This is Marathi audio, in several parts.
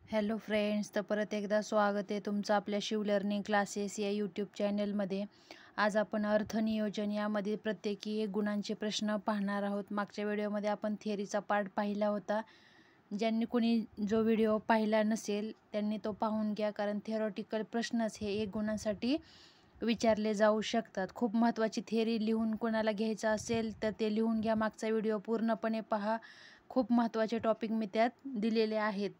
हॅलो फ्रेंड्स, तर परत एकदा स्वागत आहे तुमचं आपल्या शिव लर्निंग क्लासेस या यूट्यूब चॅनलमध्ये. आज आपण अर्थनियोजन यामध्ये प्रत्येकी 1 गुणांचे प्रश्न पाहणार आहोत. मागच्या व्हिडिओमध्ये आपण थिअरीचा पार्ट पाहिला होता. ज्यांनी कोणी जो व्हिडिओ पाहिला नसेल त्यांनी तो पाहून घ्या, कारण थिअरॉटिकल प्रश्नच हे 1 गुणांसाठी विचारले जाऊ शकतात. खूप महत्त्वाची थिअरी लिहून कोणाला घ्यायचं असेल तर ते लिहून घ्या. मागचा व्हिडिओ पूर्णपणे पहा. खूप महत्त्वाचे टॉपिक मी त्यात दिलेले आहेत.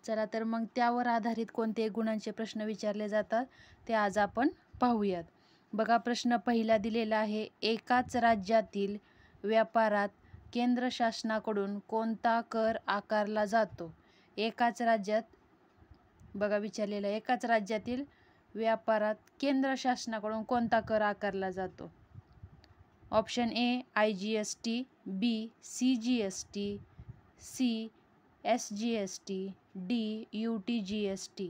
चला तर मग त्यावर आधारित कोणते गुणांचे प्रश्न विचारले जातात ते आज आपण पाहूयात. बघा, प्रश्न पहिला दिलेला आहे. एकाच राज्यातील व्यापारात केंद्र शासनाकडून कोणता कर आकारला जातो? एकाच राज्यात बघा विचारलेला, एकाच राज्यातील व्यापारात केंद्र शासनाकडून कोणता कर आकारला जातो? Option A IGST, B CGST, C SGST, D UTGST.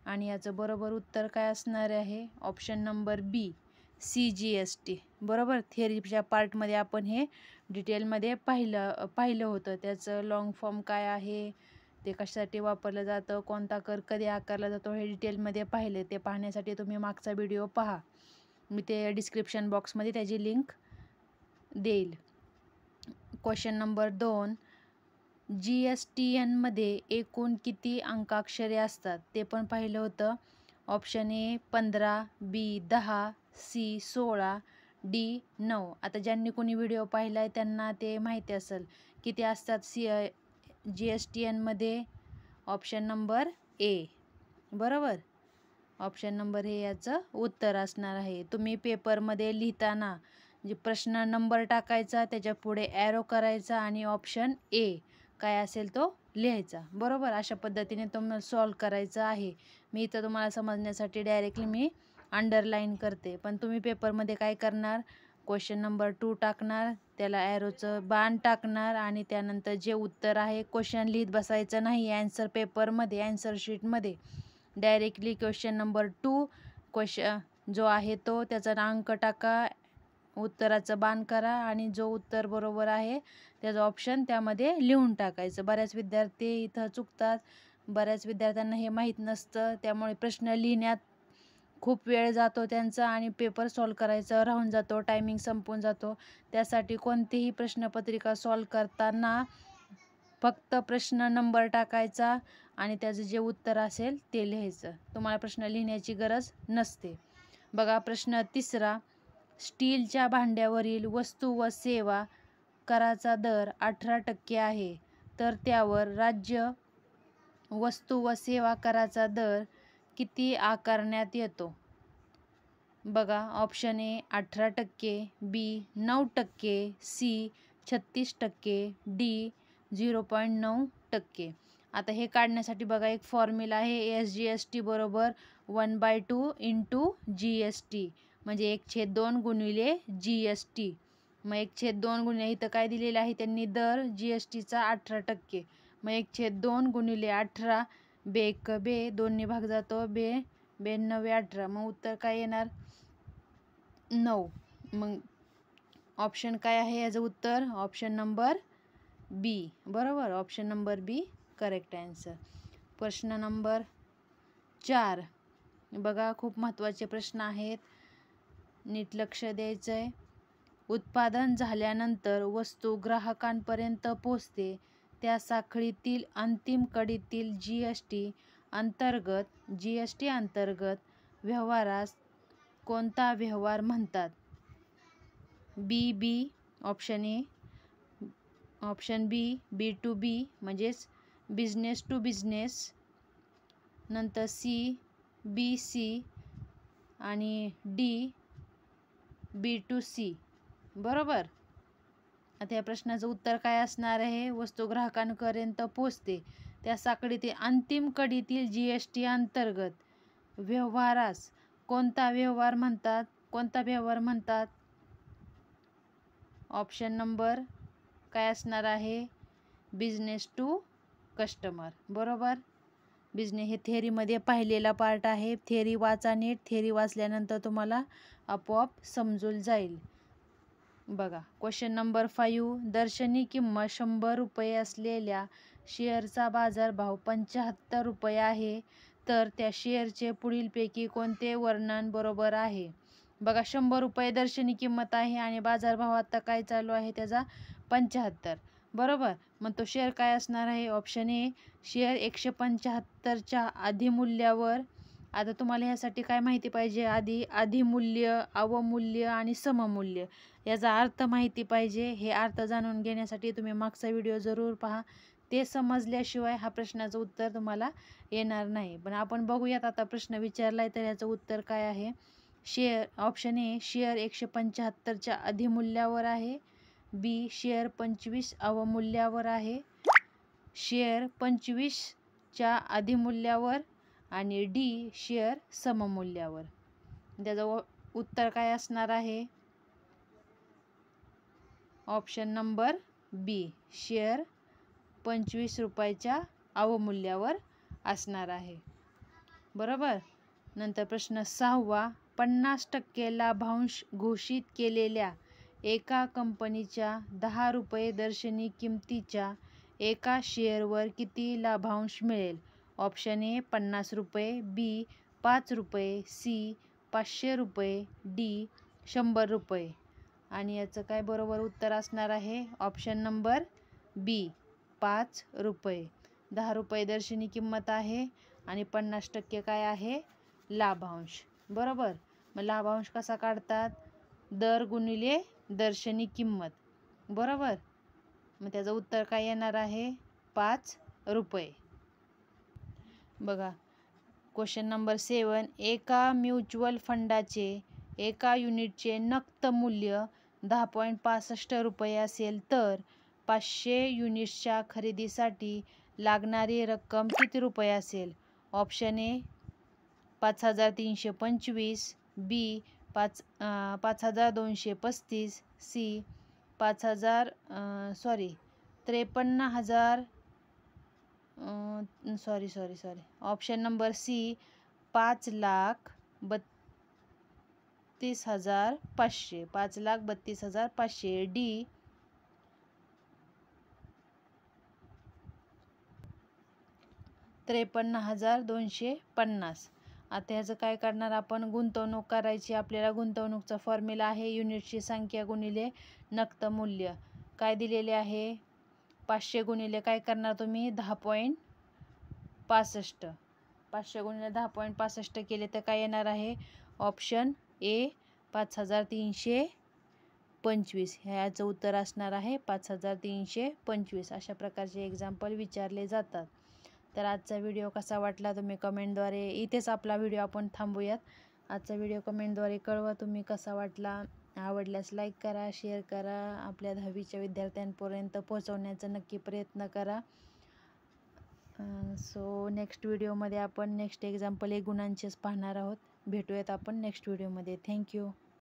आणि याचं बरोबर उत्तर काय असणार आहे? Option number B CGST. बरोबर. थिअरीच्या पार्टमध्ये आपण हे डिटेलमध्ये पाहिलं होतं. त्याचं लॉंग फॉर्म काय आहे, ते कशासाठी वापरलं जातं, कोणता कर कधी आकारला जातो, हे डिटेलमध्ये पाहिले. ते पाहण्यासाठी तुम्ही मागचा व्हिडिओ पहा. मी ते डिस्क्रिप्शन बॉक्समध्ये त्याची लिंक देईल. Question number 2. GSTN एकूण किती अंकाक्षरे असतात? ते पण पाहिलं होतं. Option A 15, B 10, C 16, D 9. आता ज्यांनी कोणी व्हिडिओ पाहिला आहे त्यांना ते माहिती असेल किती असतात GSTN. Option number A. बरोबर. ऑप्शन नंबर ए याचं उत्तर असणार आहे. तुम्ही पेपरमध्ये लिहिताना जे प्रश्न नंबर टाकायचा, त्याच्या पुढे ॲरो करायचा आणि ऑप्शन ए काय असेल तो लिहायचा. बरोबर. अशा पद्धतीने तुम्हाला सॉल्व करायचं आहे. मी इथं तुम्हाला समजण्यासाठी डायरेक्टली मी अंडरलाईन करते, पण तुम्ही पेपरमध्ये काय करणार, क्वेश्चन नंबर 2 टाकणार, त्याला ॲरोचं बाण टाकणार आणि त्यानंतर जे उत्तर आहे क्वेश्चन लिहित बसायचं नाही ॲन्सर पेपरमध्ये, ॲन्सर शीटमध्ये. डायरेक्टली क्वेश्चन नंबर 2 क्वेश्चन जो आहे तो त्याचा अंक टाका, उत्तराचं बाण करा आणि जो उत्तर बरोबर आहे त्याचं ऑप्शन त्यामध्ये लिहून टाकायचं. बऱ्याच विद्यार्थी इथं चुकतात. बऱ्याच विद्यार्थ्यांना हे माहीत नसतं, त्यामुळे प्रश्न लिहिण्यात खूप वेळ जातो त्यांचा आणि पेपर सॉल्व करायचं राहून जातो, टायमिंग संपून जातो. त्यासाठी कोणतीही प्रश्नपत्रिका सॉल्व करताना फक्त प्रश्न नंबर टाकायचा आणि त्याचं जे उत्तर असेल ते लिहायचं. तुम्हाला प्रश्न लिहिण्याची गरज नसते. बघा, प्रश्न तिसरा. स्टीलच्या भांड्यावरील वस्तू व सेवा कराचा दर 18% आहे, तर त्यावर राज्य वस्तू व सेवा कराचा दर किती आकारण्यात येतो? बघा, option A 18%, B 9%, C 36%, D 0.9%. आता हे काढण्यासाठी बघा एक फॉर्म्युला आहे. SGST बरोबर 1/2 इंटू GST, म्हणजे 1/2 गुणिले GST. मग 1/2 गुणिले इथं काय दिलेलं आहे त्यांनी दर GSTचा 18%. मग 1/2 गुणिले 18, बेक बे 2 भाग जातो, बे 9 18. मग उत्तर काय येणार? 9. मग ऑप्शन काय आहे याचं उत्तर? ऑप्शन नंबर बी. बरोबर. ऑप्शन नंबर बी करेक्ट ॲन्सर. प्रश्न नंबर 4. बघा, खूप महत्त्वाचे प्रश्न आहेत, नीट लक्ष द्यायचं आहे. उत्पादन झाल्यानंतर वस्तू ग्राहकांपर्यंत पोहोचते त्या साखळीतील अंतिम कडीतील GST अंतर्गत व्यवहारास कोणता व्यवहार म्हणतात? बी option A. Option B B2B म्हणजेच बिझनेस टू बिझनेस. नंतर सी BC आणि डी B2C. बरोबर. आता या प्रश्नाचं उत्तर काय असणार आहे? वस्तू ग्राहकांपर्यंत पोहोचते त्या साखळीतील अंतिम कडीतील GST अंतर्गत व्यवहारास कोणता व्यवहार म्हणतात? कोणता व्यवहार म्हणतात? ऑप्शन नंबर काय असणार आहे? Business to customer. बरोबर. बिझनेस हे थिअरीमध्ये पाहिलेला पार्ट आहे. थिअरी वाचा नीट. थिअरी वाचल्यानंतर तुम्हाला आपोआप समजून जाईल. बघा, क्वेश्चन नंबर 5. दर्शनी किंमत 100 रुपये असलेल्या शेअरचा बाजारभाव 75 रुपये आहे, तर त्या शेअरचे पुढीलपैकी कोणते वर्णन बरोबर आहे? बघा, 100 रुपये दर्शनी किंमत आहे आणि बाजारभाव आता काय चालू आहे त्याचा 75, बरोबर. मग तो शेअर काय असणार आहे? ऑप्शन ए, शेअर 175च्या अधिमूल्यावर. आता तुम्हाला ह्यासाठी काय माहिती पाहिजे? अधिमूल्य, अवमूल्य आणि सममूल्य याचा अर्थ माहिती पाहिजे. हे अर्थ जाणून घेण्यासाठी तुम्ही मागचा व्हिडिओ जरूर पहा. ते समजल्याशिवाय हा प्रश्नाचं उत्तर तुम्हाला येणार नाही. पण आपण बघूयात, आता प्रश्न विचारलाय तर याचं उत्तर काय आहे? शेअर, ऑप्शन ए, शेअर 175च्या अधिमूल्यावर आहे. बी, शेअर 25 अवमूल्यावर आहे. शेअर 25च्या अधिमूल्यावर आणि डी, शेअर सममूल्यावर. त्याचं उत्तर काय असणार आहे? ऑप्शन नंबर बी, शेअर 25 रुपयाच्या अवमूल्यावर असणार आहे, बरोबर. नंतर प्रश्न 6वा, 50% लाभांश घोषित केलेल्या एका कंपनीच्या 10 रुपये दर्शनी किमतीच्या एका शेअरवर किती लाभांश मिळेल? ऑप्शन ए, 50 रुपये, बी, 5 रुपये, सी, 500 रुपये, डी, 100 रुपये. आणि याचं काय बरोबर उत्तर असणार आहे? ऑप्शन नंबर बी, 5 रुपये. 10 रुपये दर्शनी किंमत आहे आणि 50% काय आहे? लाभांश, बरोबर. मग लाभांश कसा काढतात? दर गुणिले दर्शनी किंमत, बरोबर. मग त्याचं उत्तर काय येणार आहे? 5 रुपये. बघा, क्वेश्चन नंबर 7, एका म्युच्युअल फंडाचे एका युनिटचे नक्त मूल्य 10.65 रुपये असेल तर 500 युनिट्सच्या खरेदीसाठी लागणारी रक्कम किती रुपये असेल? Option A, 5325, B, 5235, C, 53,000 option number C, 5,32,500, 5,32,500, D, 53,250. आता ह्याचं काय करणार आपण? गुंतवणूक करायची. आपल्याला गुंतवणूकचा फॉर्म्युला आहे युनिटची संख्या गुणिले नक्त मूल्य. काय दिलेले आहे? 500 गुणिले काय करणार तुम्ही? 10.65. 500 गुणिले 10.65 केले तर काय येणार आहे? ऑप्शन ए, 5,325. ह्याचं उत्तर असणार आहे 5,325. अशा प्रकारचे एक्झाम्पल विचारले जातात. तर आजचा व्हिडिओ कसा वाटला तुम्ही कमेंटद्वारे, इथेच आपला व्हिडिओ आपण थांबूयात. आजचा व्हिडिओ कमेंटद्वारे कळवा तुम्ही कसा वाटला. आवडल्यास लाईक करा, शेअर करा. आपल्या 10वीच्या विद्यार्थ्यांपर्यंत पोहोचवण्याचा नक्की प्रयत्न करा. सो नेक्स्ट व्हिडिओमध्ये आपण नेक्स्ट एक्झाम्पल 1 गुणांचेच पाहणार आहोत. भेटूयात आपण नेक्स्ट व्हिडिओमध्ये. थँक्यू.